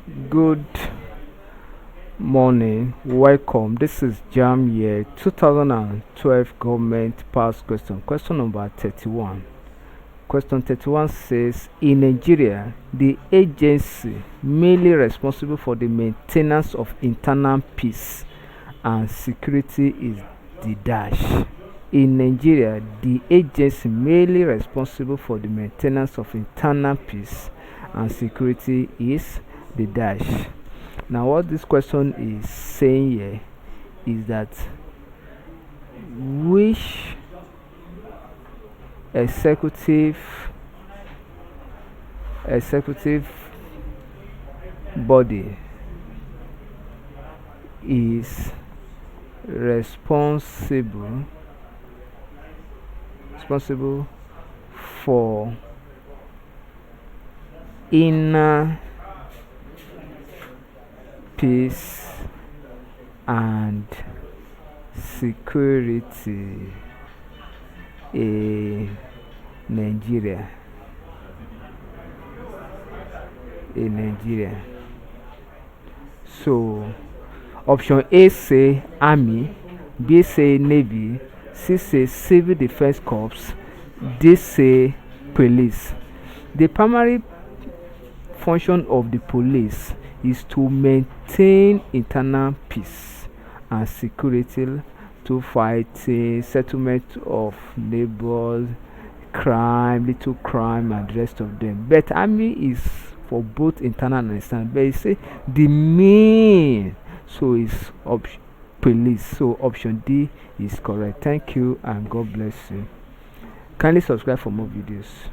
Good morning, welcome. This is Jamb year 2012 government pass question. Question number 31. Question 31 says, in Nigeria, the agency mainly responsible for the maintenance of internal peace and security is the dash. In Nigeria, the agency mainly responsible for the maintenance of internal peace and security is the dash. Now, what this question is saying here is that which executive body is responsible for inner peace and security in Nigeria. So option A say army, B say navy, C say civil defense corps, D say police. The primary function of the police is to maintain internal peace and security, to fight settlement of neighbors, crime, little crime, and the rest of them. But army is for both internal and external. But you say the main, so is police. So option D is correct. Thank you and God bless you. Kindly subscribe for more videos.